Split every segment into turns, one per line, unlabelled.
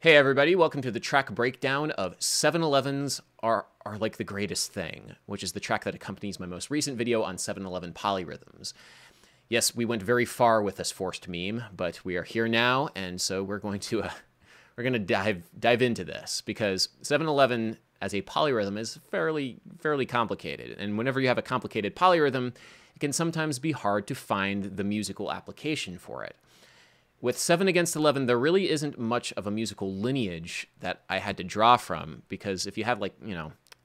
Hey everybody, welcome to the track breakdown of 7-Elevens are like the greatest thing, which is the track that accompanies my most recent video on 7-Eleven polyrhythms. Yes, we went very far with this forced meme, but we are here now, and so we're going to dive into this because 7-Eleven as a polyrhythm is fairly complicated, and whenever you have a complicated polyrhythm, it can sometimes be hard to find the musical application for it. With 7 against 11, there really isn't much of a musical lineage that I had to draw from, because if you have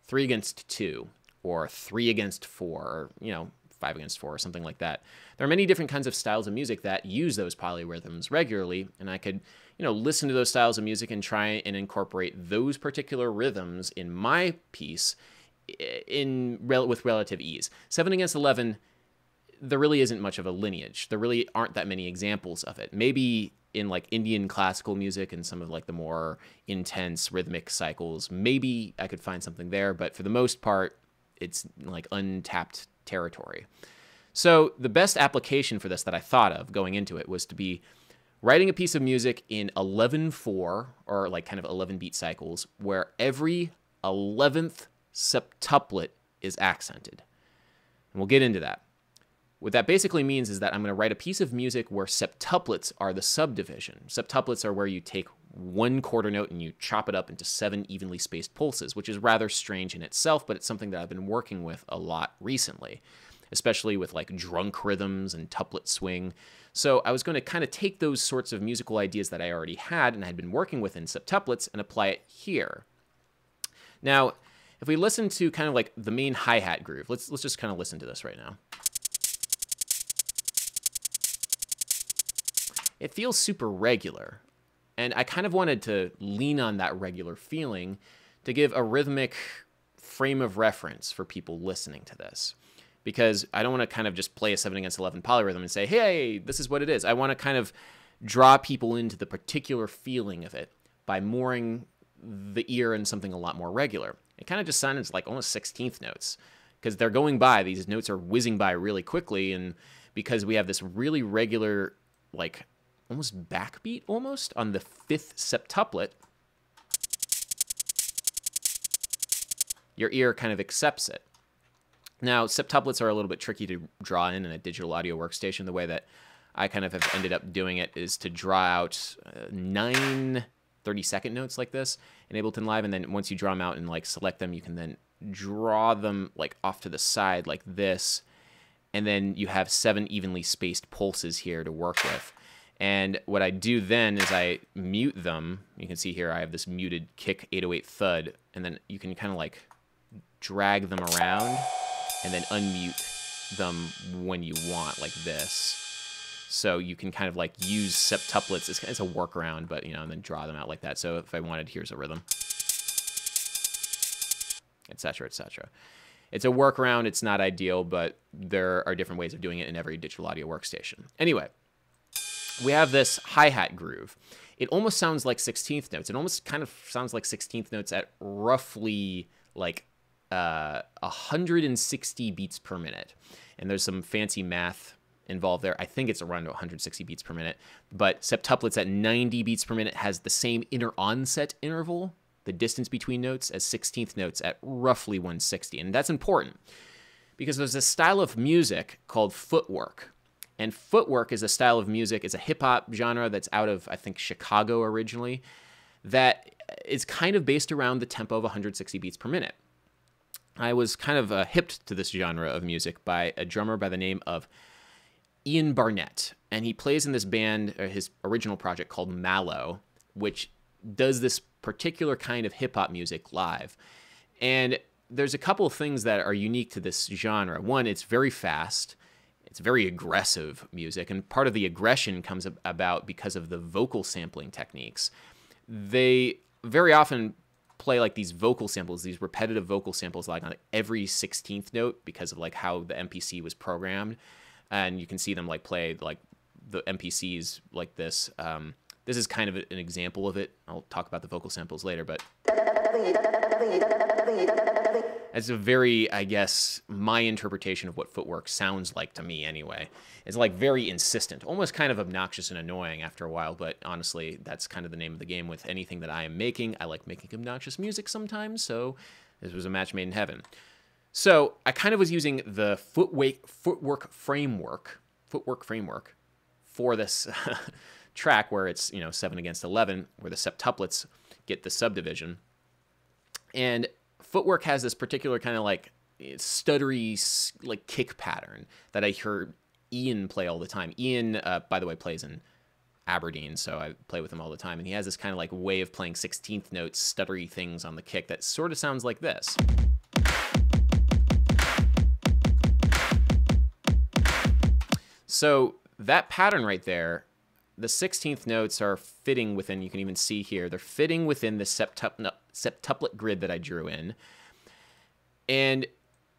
3 against 2 or 3 against 4 or 5 against 4 or something like that, there are many different kinds of styles of music that use those polyrhythms regularly, and I could listen to those styles of music and try and incorporate those particular rhythms in my piece with relative ease. 7 against 11, there really isn't much of a lineage. There really aren't that many examples of it. Maybe in Indian classical music and some of the more intense rhythmic cycles, maybe I could find something there, but for the most part, it's untapped territory. So the best application for this that I thought of going into it was to be writing a piece of music in 11/4 or kind of 11 beat cycles where every 11th septuplet is accented. And we'll get into that. What that basically means is that I'm going to write a piece of music where septuplets are the subdivision. Septuplets are where you take one quarter note and you chop it up into 7 evenly spaced pulses, which is rather strange in itself, but it's something that I've been working with a lot recently, especially with drunk rhythms and tuplet swing. So I was going to kind of take those sorts of musical ideas that I already had and had been working with in septuplets and apply it here. Now, if we listen to kind of the main hi-hat groove, let's just kind of listen to this right now. It feels super regular, and I kind of wanted to lean on that regular feeling to give a rhythmic frame of reference for people listening to this, because I don't want to kind of just play a 7 against 11 polyrhythm and say, hey, this is what it is. I want to kind of draw people into the particular feeling of it by mooring the ear in something a lot more regular. It kind of just sounds like almost 16th notes, because they're going by, these notes are whizzing by really quickly, and because we have this really regular, almost backbeat on the 5th septuplet, your ear kind of accepts it. Now, septuplets are a little bit tricky to draw in a digital audio workstation. The way that I kind of have ended up doing it is to draw out 9 30-second notes like this in Ableton Live, and then once you draw them out and select them, you can then draw them off to the side like this, and then you have 7 evenly spaced pulses here to work with. And what I do then is I mute them. You can see here I have this muted kick 808 thud, and then you can kind of drag them around and then unmute them when you want, like this. So you can kind of use septuplets as a workaround, but and then draw them out like that. So if I wanted, here's a rhythm, etc., etc. It's a workaround. It's not ideal, but there are different ways of doing it in every digital audio workstation. Anyway, we have this hi-hat groove. It almost sounds like 16th notes. It almost kind of sounds like 16th notes at roughly 160 beats per minute. And there's some fancy math involved there. I think it's around 160 beats per minute. But septuplets at 90 beats per minute has the same inner onset interval, the distance between notes, as 16th notes at roughly 160. And that's important because there's a style of music called footwork. And footwork is a style of music, it's a hip-hop genre that's out of, I think, Chicago originally, that is kind of based around the tempo of 160 beats per minute. I was kind of hipped to this genre of music by a drummer by the name of Ian Barnett, and he plays in this band, his original project called Mallow, which does this particular kind of hip-hop music live. And there's a couple of things that are unique to this genre. One, it's very fast. It's very aggressive music, and part of the aggression comes about because of the vocal sampling techniques. They very often play these vocal samples, these repetitive vocal samples on every 16th note because of how the MPC was programmed. And you can see them play the MPCs like this. This is kind of an example of it. I'll talk about the vocal samples later, but That's a very, I guess, my interpretation of what footwork sounds like to me anyway. It's like very insistent, almost kind of obnoxious and annoying after a while, but honestly, that's kind of the name of the game with anything that I am making. I like making obnoxious music sometimes, so this was a match made in heaven. So I kind of was using the footwork framework for this track where it's, 7 against 11, where the septuplets get the subdivision. And footwork has this particular kind of like stuttery like kick pattern that I heard Ian play all the time. Ian, by the way, plays in Aberdeen, so I play with him all the time. And he has this kind of like way of playing 16th notes, stuttery things on the kick that sort of sounds like this. So that pattern right there, the 16th notes are fitting within, you can even see here, they're fitting within the septuplet grid that I drew in. And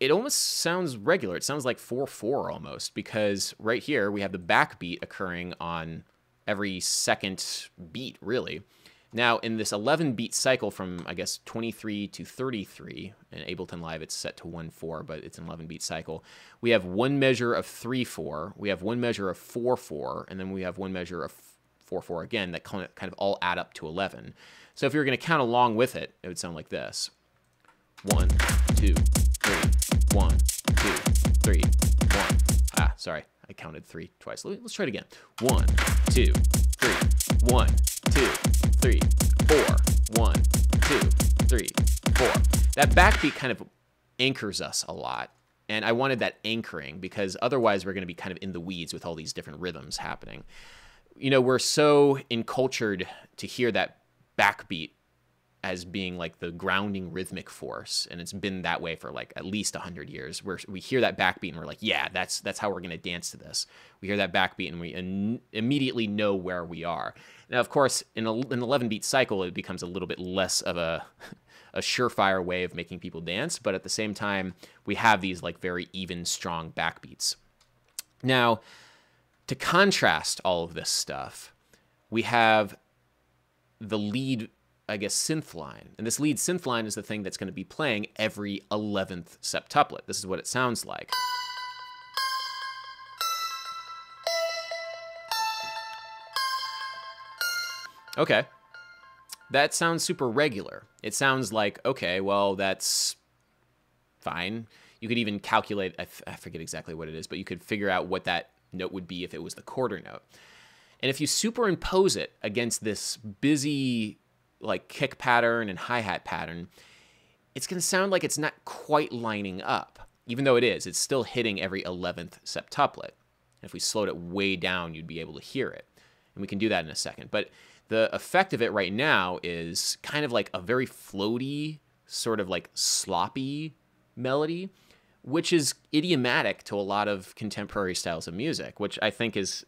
it almost sounds regular. It sounds like 4/4 almost, because right here we have the backbeat occurring on every second beat, really. Now, in this 11-beat cycle from, I guess, 23 to 33, in Ableton Live it's set to 1/4, but it's an 11-beat cycle, we have one measure of 3/4, we have one measure of 4/4, and then we have one measure of 4/4 again that kind of all add up to 11. So if you were going to count along with it, it would sound like this. 1, 2, 3, 1, 2, 3, 1. Ah, sorry, I counted 3 twice. Let's try it again. 1, 2, 3, 1, 2, 3, 4, 1, 2, 3, 4. That backbeat kind of anchors us a lot. And I wanted that anchoring because otherwise we're going to be kind of in the weeds with all these different rhythms happening. We're so encultured to hear that backbeat as being like the grounding rhythmic force, and it's been that way for like at least 100 years, where we hear that backbeat and we're like, yeah, that's how we're going to dance to this. We hear that backbeat and we immediately know where we are. Now, of course, in an 11-beat cycle, it becomes a little bit less of a surefire way of making people dance, but at the same time, we have these like very even, strong backbeats. Now, to contrast all of this stuff, we have the lead, I guess, synth line. And this lead synth line is the thing that's going to be playing every 11th septuplet. This is what it sounds like. Okay. That sounds super regular. It sounds like, okay, well, that's fine. You could even calculate, I forget exactly what it is, but you could figure out what that note would be if it was the quarter note. And if you superimpose it against this busy like kick pattern and hi-hat pattern, it's going to sound like it's not quite lining up. Even though it is, it's still hitting every 11th septuplet. And if we slowed it way down, you'd be able to hear it. And we can do that in a second. But the effect of it right now is kind of like a very floaty, sort of like sloppy melody, which is idiomatic to a lot of contemporary styles of music, which I think is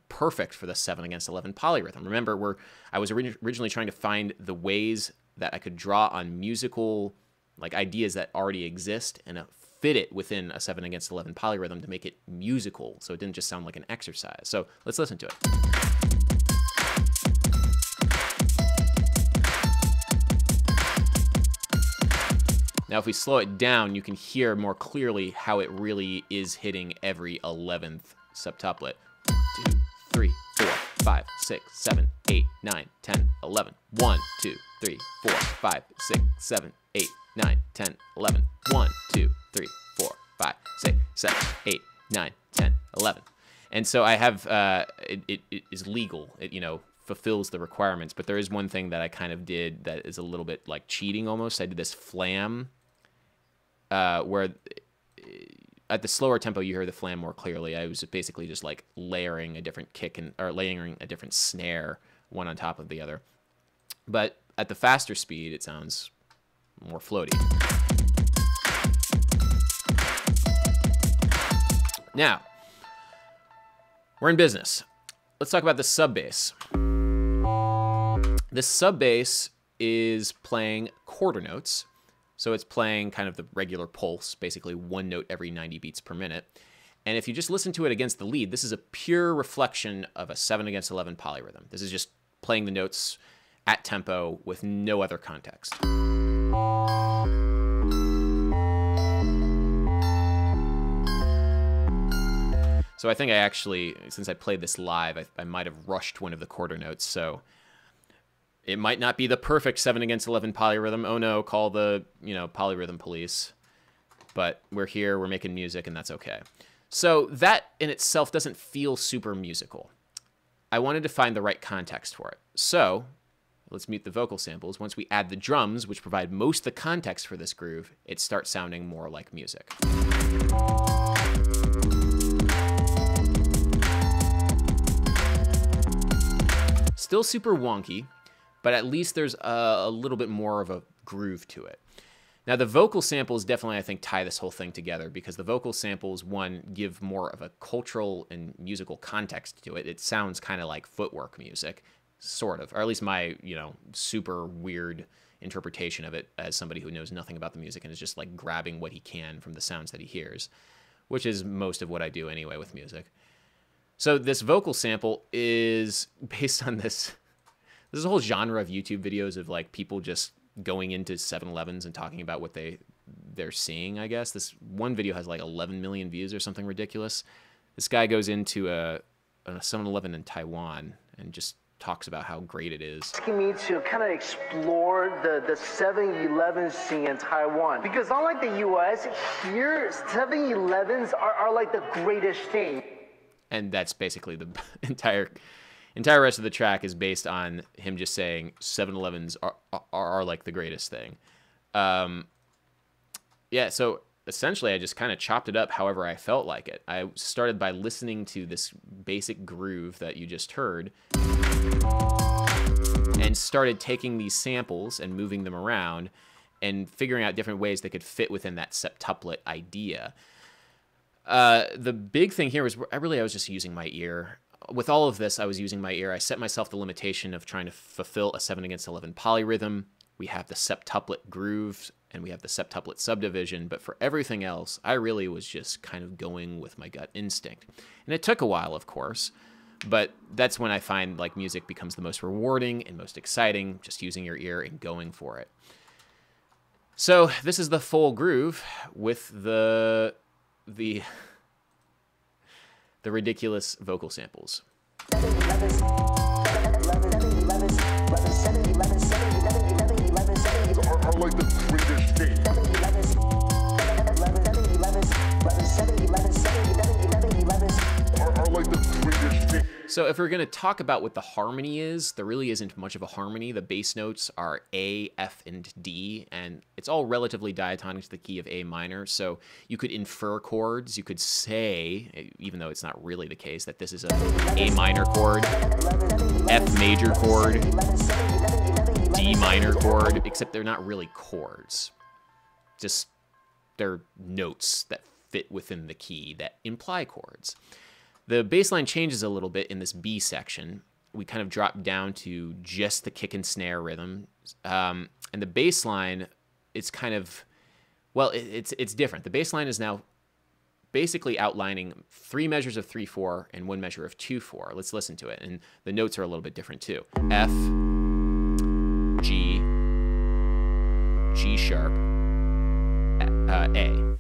perfect for the 7 against 11 polyrhythm. Remember, I was originally trying to find the ways that I could draw on musical like ideas that already exist and fit it within a 7 against 11 polyrhythm to make it musical, so it didn't just sound like an exercise. So let's listen to it. Now, if we slow it down, you can hear more clearly how it really is hitting every 11th septuplet. 2, 3, 4, 5, 6, 7, 8, 9, 10, 11. 1, 2, 3, 4, 5, 6, 7, 8, 9, 10, 11. 1, 2, 3, 4, 5, 6, 7, 8, 9, 10, 11. And so I have, it is legal. It, fulfills the requirements. But there is one thing that I kind of did that is a little bit like cheating almost. I did this flam, where at the slower tempo you hear the flam more clearly. I was basically just like layering a different kick or layering a different snare one on top of the other. But at the faster speed, it sounds more floaty. Now, we're in business. Let's talk about the sub bass. This sub bass is playing quarter notes. So it's playing kind of the regular pulse, basically one note every 90 beats per minute. And if you just listen to it against the lead, this is a pure reflection of a 7 against 11 polyrhythm. This is just playing the notes at tempo with no other context. So I think I actually, since I played this live, I might have rushed one of the quarter notes, so it might not be the perfect 7 against 11 polyrhythm. Oh no, call the, polyrhythm police. But we're here, we're making music, and that's okay. So that in itself doesn't feel super musical. I wanted to find the right context for it. So let's mute the vocal samples. Once we add the drums, which provide most of the context for this groove, it starts sounding more like music. Still super wonky, but at least there's a little bit more of a groove to it. Now, the vocal samples definitely, I think, tie this whole thing together because the vocal samples, one, give more of a cultural and musical context to it. It sounds kind of like footwork music, sort of, or at least my, super weird interpretation of it as somebody who knows nothing about the music and is just like grabbing what he can from the sounds that he hears, which is most of what I do anyway with music. So this vocal sample is based on this. There's a whole genre of YouTube videos of like people just going into 7-Elevens and talking about what they're seeing, I guess. This one video has like 11 million views or something ridiculous. This guy goes into a 7-Eleven in Taiwan and just talks about how great it is.
Asking me to kind of explore the 7-Eleven scene in Taiwan. Because unlike the US, here 7-Elevens are like the greatest thing.
And that's basically the entire rest of the track is based on him just saying 7-Elevens are like the greatest thing. Yeah, so essentially I just kind of chopped it up however I felt like it. I started by listening to this basic groove that you just heard and started taking these samples and moving them around and figuring out different ways they could fit within that septuplet idea. The big thing here was I was just using my ear. With all of this, I was using my ear. I set myself the limitation of trying to fulfill a 7 against 11 polyrhythm. We have the septuplet grooves and we have the septuplet subdivision, but for everything else, I really was just kind of going with my gut instinct. And it took a while, of course, but that's when I find like music becomes the most rewarding and most exciting, just using your ear and going for it. So this is the full groove with the ridiculous vocal samples. So if we're going to talk about what the harmony is, there really isn't much of a harmony. The bass notes are A, F, and D, and it's all relatively diatonic to the key of A minor. So you could infer chords. You could say, even though it's not really the case, that this is a A minor chord, F major chord, D minor chord, except they're not really chords. Just they're notes that fit within the key that imply chords. The bass line changes a little bit in this B section. We kind of drop down to just the kick and snare rhythm. And the bass line, it's kind of, well, it's different. The bass line is now basically outlining 3 measures of 3/4 and 1 measure of 2/4. Let's listen to it. And the notes are a little bit different too. F, G, G sharp, A.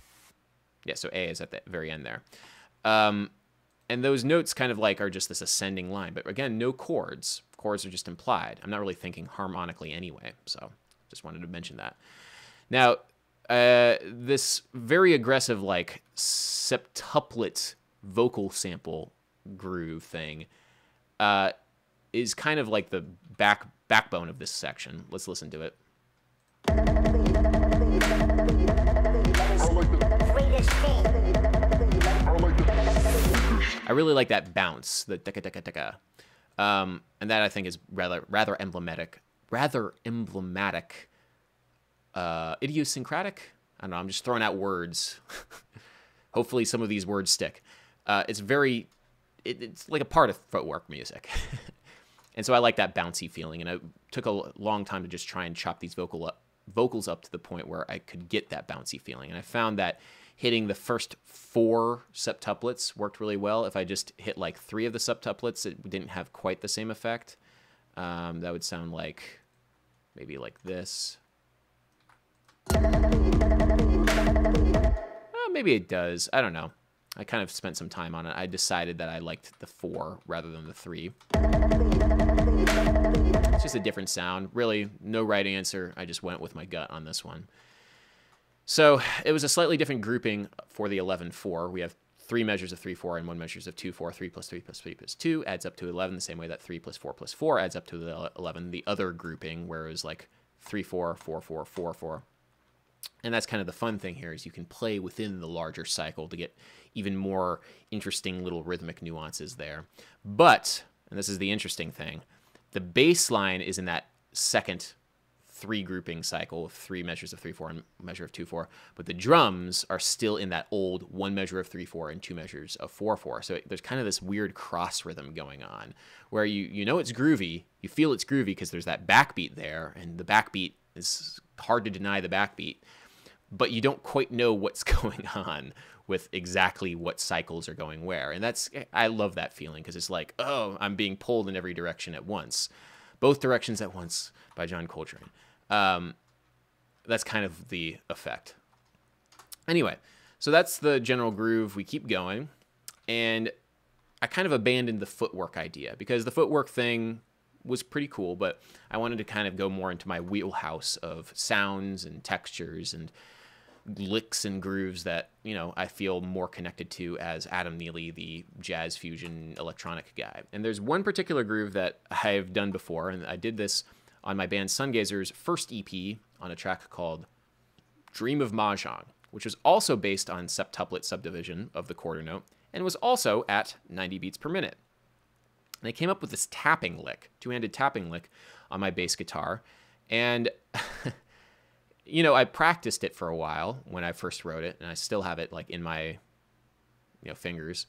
Yeah, so A is at the very end there. And those notes kind of like are just this ascending line. But again, no chords. Chords are just implied. I'm not really thinking harmonically anyway, so just wanted to mention that. Now, this very aggressive like septuplet vocal sample groove thing is kind of like the backbone of this section. Let's listen to it. I really like that bounce, the ticka ticka ticka, and that I think is rather emblematic, idiosyncratic. I don't know. I'm just throwing out words. Hopefully, some of these words stick. It's like a part of footwork music, and so I like that bouncy feeling. And it took a long time to just try and chop these vocals up to the point where I could get that bouncy feeling. And I found that hitting the first 4 septuplets worked really well. If I just hit like 3 of the septuplets, it didn't have quite the same effect. That would sound like maybe like this. Maybe it does. I don't know. I kind of spent some time on it. I decided that I liked the 4 rather than the 3. It's just a different sound. Really, no right answer. I just went with my gut on this one. So it was a slightly different grouping for the 11-4. We have 3 measures of 3-4 and 1 measures of 2-4. 3 plus 3 plus 3 plus 2 adds up to 11, the same way that 3 plus 4 plus 4 adds up to the 11. The other grouping, where it was like 3-4, 4-4, 4-4. And that's kind of the fun thing here, is you can play within the larger cycle to get even more interesting little rhythmic nuances there. But, and this is the interesting thing, the bass line is in that second 3 grouping cycle of 3 measures of 3-4 and measure of 2-4, but the drums are still in that old 1 measure of 3-4 and 2 measures of 4-4. So there's kind of this weird cross rhythm going on, where you know it's groovy, you feel it's groovy because there's that backbeat there, and the backbeat is hard to deny the backbeat, but you don't quite know what's going on with exactly what cycles are going where. And I love that feeling, because it's like, oh, I'm being pulled in every direction at once. Both Directions at Once by John Coltrane. That's kind of the effect. Anyway, so that's the general groove. We keep going, and I kind of abandoned the footwork idea, because the footwork thing was pretty cool, but I wanted to kind of go more into my wheelhouse of sounds and textures and licks and grooves that, you know, I feel more connected to as Adam Neely, the jazz fusion electronic guy. And there's one particular groove that I've done before, and I did this on my band Sungazer's first EP on a track called Dream of Mahjong, which was also based on septuplet subdivision of the quarter note, and was also at 90 beats per minute. And I came up with this tapping lick, 2-handed tapping lick on my bass guitar, and you know, I practiced it for a while when I first wrote it, and I still have it like in my, fingers.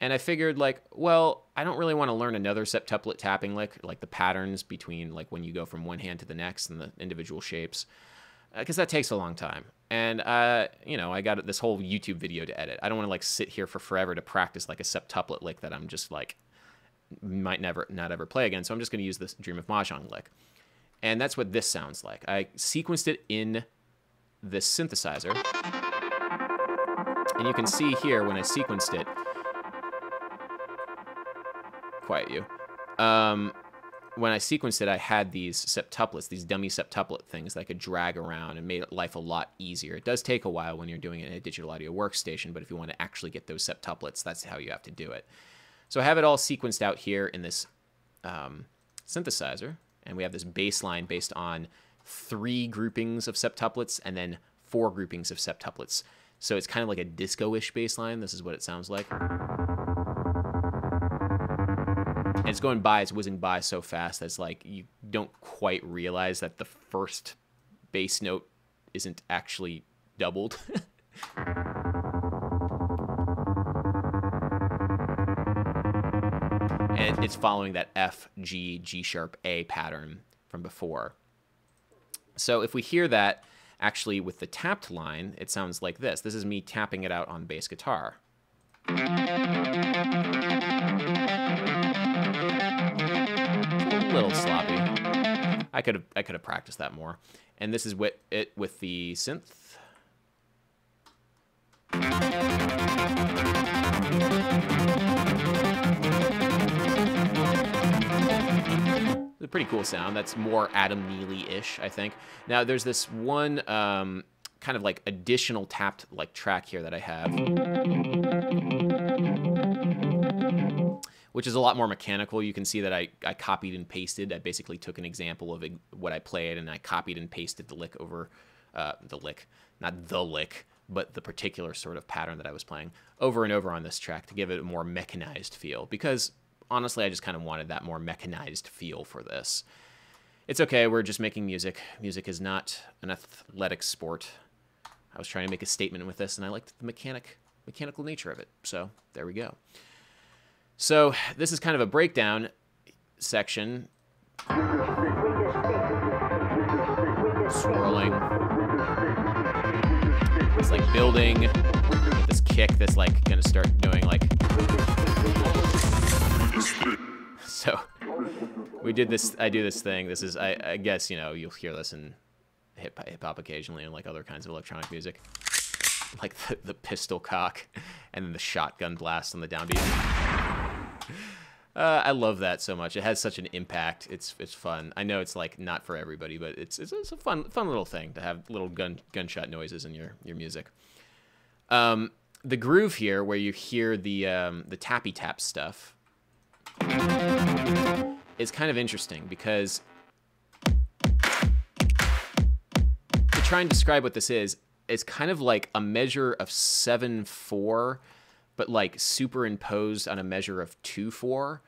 And I figured, like, well, I don't really want to learn another septuplet tapping lick, like the patterns between like when you go from one hand to the next and the individual shapes, because that takes a long time. And I got this whole YouTube video to edit. I don't want to like sit here for forever to practice like a septuplet lick that I'm just like might not ever play again. So I'm just going to use this Dream of Mahjong lick. And that's what this sounds like. I sequenced it in this synthesizer. And you can see here when I sequenced it, quiet you. When I sequenced it, I had these septuplets, these dummy septuplet things that I could drag around and made life a lot easier. It does take a while when you're doing it in a digital audio workstation, but if you want to actually get those septuplets, that's how you have to do it. So I have it all sequenced out here in this synthesizer. And we have this bass line based on 3 groupings of septuplets and then 4 groupings of septuplets. So it's kind of like a disco-ish bass line. This is what it sounds like. And it's whizzing by so fast that it's like you don't quite realize that the first bass note isn't actually doubled. And it's following that F, G, G sharp, A pattern from before. So if we hear that actually with the tapped line, it sounds like this. This is me tapping it out on bass guitar. A little sloppy. I could have practiced that more. And this is with the synth. It's a pretty cool sound. That's more Adam Neely-ish, I think. Now, there's this one kind of like additional tapped like track here that I have, which is a lot more mechanical. You can see that I copied and pasted. I basically took an example of what I played, and I copied and pasted the lick over not the lick, but the particular sort of pattern that I was playing over and over on this track to give it a more mechanized feel, because honestly, I just kind of wanted that more mechanized feel for this. It's okay, we're just making music. Music is not an athletic sport. I was trying to make a statement with this, and I liked the mechanical nature of it. So there we go. So this is kind of a breakdown section. Swirling. It's like building. Get this kick that's like gonna start doing like. So we did this. I do this thing. This is, I guess, you'll hear this in hip hop occasionally and like other kinds of electronic music. like the pistol cock and then the shotgun blast on the downbeat. I love that so much. It has such an impact. It's fun. I know it's like not for everybody, but it's a fun little thing to have little gunshot noises in your music. The groove here, where you hear the tappy tap stuff, is kind of interesting because to try and describe what this is, it's kind of like a measure of 7/4, but like superimposed on a measure of 2/4.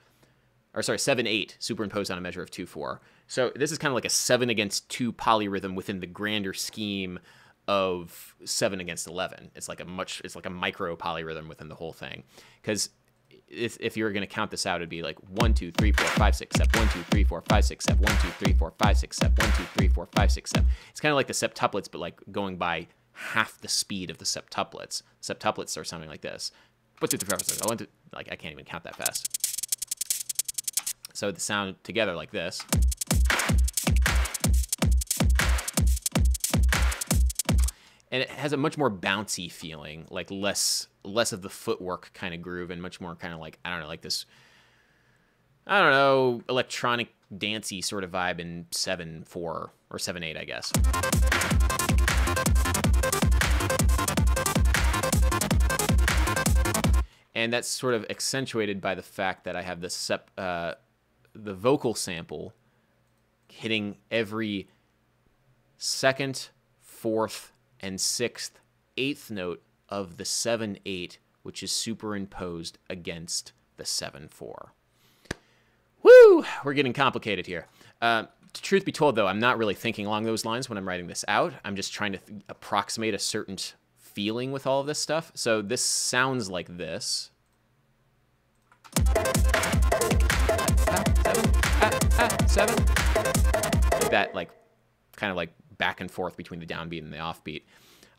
Or sorry, 7/8 superimposed on a measure of 2/4. So this is kind of like a 7/2 polyrhythm within the grander scheme of 7/11. It's like a micro polyrhythm within the whole thing. Because if you were going to count this out, it'd be like 1, 2, 3, 4, 5, 6, 7, 1, 2, 3, 4, 5, 6, 7, 1, 2, 3, 4, 5, 6, 7, 1, 2, 3, 4, 5, 6, 7. It's kind of like the septuplets, but like going by half the speed of the septuplets. Septuplets are something like this. 1, 2, 3, 4, 5, 6, 7, 1, 2, like I can't even count that fast. So the sound together like this. And it has a much more bouncy feeling, like less of the footwork kind of groove and much more kind of like, I don't know, like this, I don't know, electronic dancey sort of vibe in 7/4 or 7/8, I guess. And that's sort of accentuated by the fact that I have this the vocal sample hitting every 2nd, 4th, and 6th, 8th note of the 7/8, which is superimposed against the 7/4. Woo! We're getting complicated here. Truth be told, though, I'm not really thinking along those lines when I'm writing this out. I'm just trying to approximate a certain feeling with all of this stuff. So this sounds like this. Seven. Like that, like, kind of like back and forth between the downbeat and the offbeat.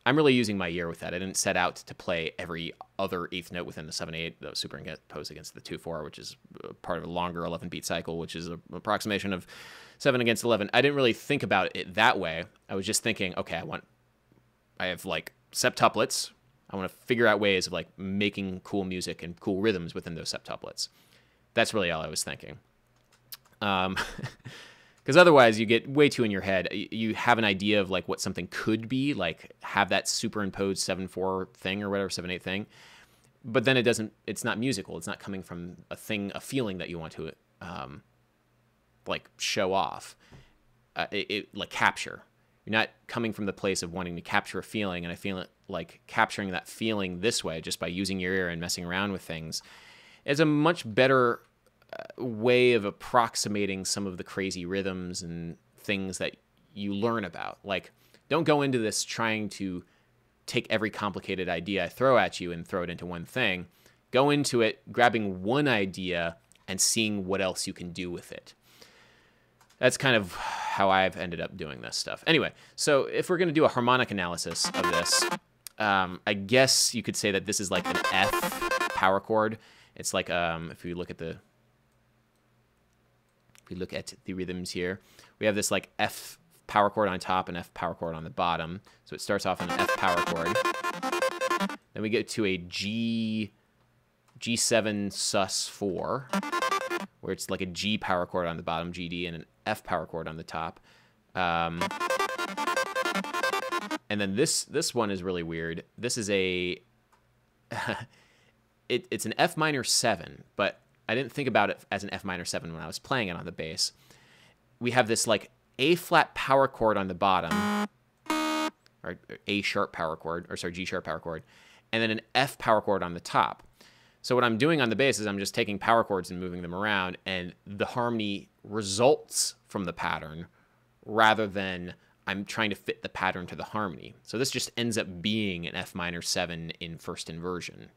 I'm really using my ear with that. I didn't set out to play every other 8th note within the 7/8 that was superimposed against the 2/4, which is part of a longer 11-beat cycle, which is an approximation of 7/11. I didn't really think about it that way. I was just thinking, okay, I have like septuplets. I want to figure out ways of like making cool music and cool rhythms within those septuplets. That's really all I was thinking. Because otherwise you get way too in your head. You have an idea of like what something could be, like have that superimposed 7/4 thing or whatever, 7/8 thing. But then it's not musical. It's not coming from a feeling that you want to like show off. Like capture. You're not coming from the place of wanting to capture a feeling, and I feel like capturing that feeling this way, just by using your ear and messing around with things, is a much better way of approximating some of the crazy rhythms and things that you learn about. Like, don't go into this trying to take every complicated idea I throw at you and throw it into one thing. Go into it grabbing one idea and seeing what else you can do with it. That's kind of how I've ended up doing this stuff. Anyway, so if we're going to do a harmonic analysis of this, I guess you could say that this is like an F power chord. It's like, if you look at the rhythms here, we have this like F power chord on top and F power chord on the bottom. So it starts off on an F power chord. Then we get to a G7 sus4, where it's like a G power chord on the bottom, GD, and an F power chord on the top. And then this one is really weird. This is a it's an F minor 7, but I didn't think about it as an F minor 7 when I was playing it on the bass. We have this like A flat power chord on the bottom, or A sharp power chord, or sorry, G sharp power chord, and then an F power chord on the top. So what I'm doing on the bass is I'm just taking power chords and moving them around, and the harmony results from the pattern rather than I'm trying to fit the pattern to the harmony. So this just ends up being an F minor 7 in first inversion.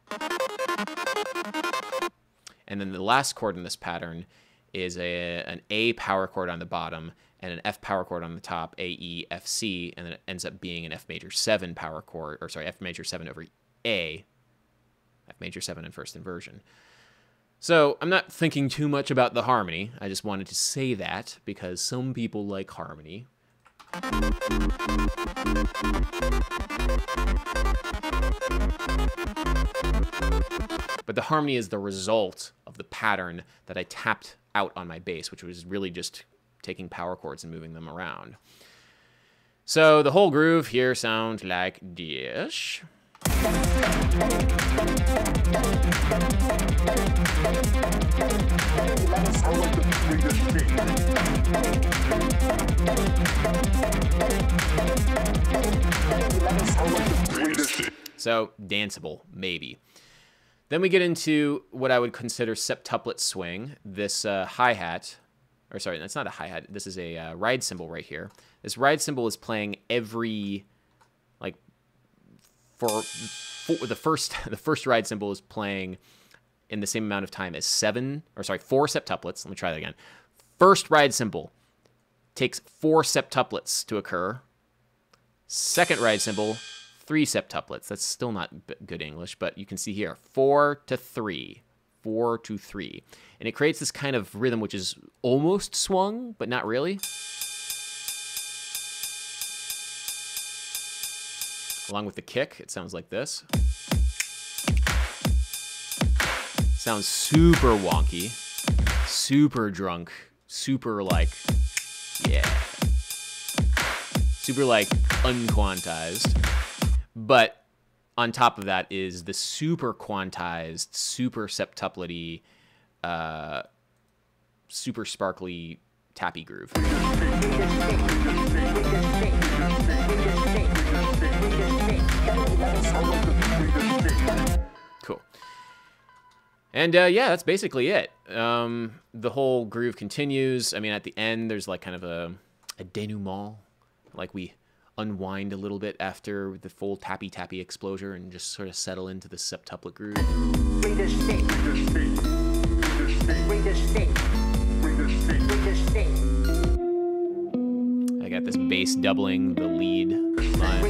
And then the last chord in this pattern is an A power chord on the bottom and an F power chord on the top, A, E, F, C, and then it ends up being an F major 7 power chord, or sorry, F major 7 over A, F major 7 in first inversion. So I'm not thinking too much about the harmony. I just wanted to say that because some people like harmony. But the harmony is the result of the pattern that I tapped out on my bass, which was really just taking power chords and moving them around. So the whole groove here sounds like this. So danceable, maybe. Then we get into what I would consider septuplet swing. This hi-hat, or sorry, that's not a hi-hat. This is a ride cymbal right here. This ride cymbal is playing every, like, for the first ride cymbal is playing in the same amount of time as 4 septuplets. Let me try that again. First ride cymbal takes 4 septuplets to occur. Second ride cymbal, 3 septuplets. That's still not good English, but you can see here, 4 to 3, 4 to 3. And it creates this kind of rhythm which is almost swung, but not really. Along with the kick, it sounds like this. Sounds super wonky, super drunk, super like, yeah. Super like unquantized. But on top of that is the super quantized, super septuplet-y, super sparkly tappy groove. Cool. And yeah, that's basically it. The whole groove continues. I mean, at the end, there's like kind of a denouement, like we unwind a little bit after the full tappy explosion and just sort of settle into the septuplet groove. I got this bass doubling the lead line.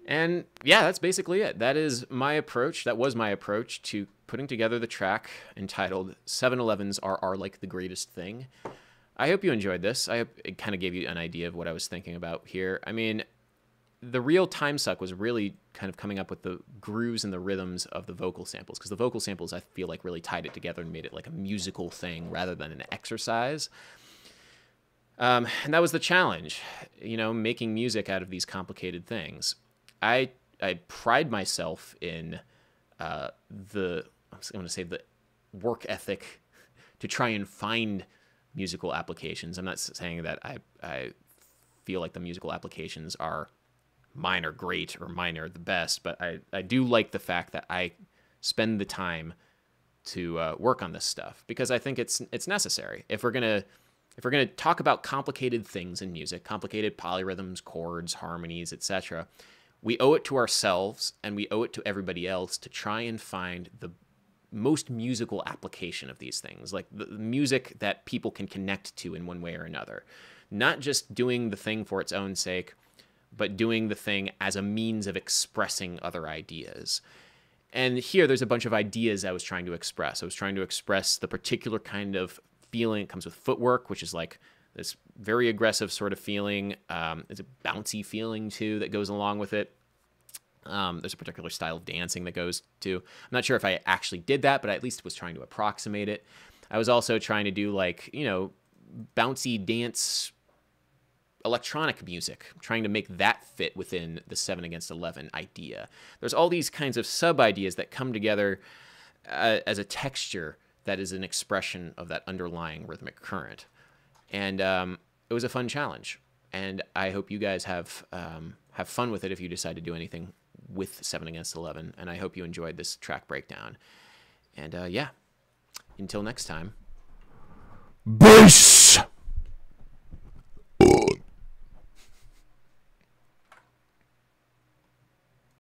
And yeah, that's basically it. That is my approach. That was my approach to putting together the track entitled 7-Elevens Are Like the Greatest Thing. I hope you enjoyed this. I hope it kind of gave you an idea of what I was thinking about here. I mean, the real time suck was really kind of coming up with the grooves and the rhythms of the vocal samples, because the vocal samples, I feel like, really tied it together and made it like a musical thing rather than an exercise. And that was the challenge, you know, making music out of these complicated things. I pride myself in I'm going to say the work ethic to try and find musical applications. I'm not saying that I feel like the musical applications are mine are great or mine are the best, but I do like the fact that I spend the time to work on this stuff, because I think it's necessary. If we're gonna talk about complicated things in music, complicated polyrhythms, chords, harmonies, etc., we owe it to ourselves and we owe it to everybody else to try and find the most musical application of these things, like the music that people can connect to in one way or another. Not just doing the thing for its own sake, but doing the thing as a means of expressing other ideas. And here, there's a bunch of ideas I was trying to express. I was trying to express the particular kind of feeling that comes with footwork, which is like this very aggressive sort of feeling. There's a bouncy feeling, too, that goes along with it. There's a particular style of dancing that goes to. I'm not sure if I actually did that, but I at least was trying to approximate it. I was also trying to do, like, you know, bouncy dance electronic music, trying to make that fit within the 7 against 11 idea. There's all these kinds of sub-ideas that come together as a texture that is an expression of that underlying rhythmic current. And it was a fun challenge. And I hope you guys have fun with it if you decide to do anything with 7 against 11. And I hope you enjoyed this track breakdown. And yeah, until next time. Bass!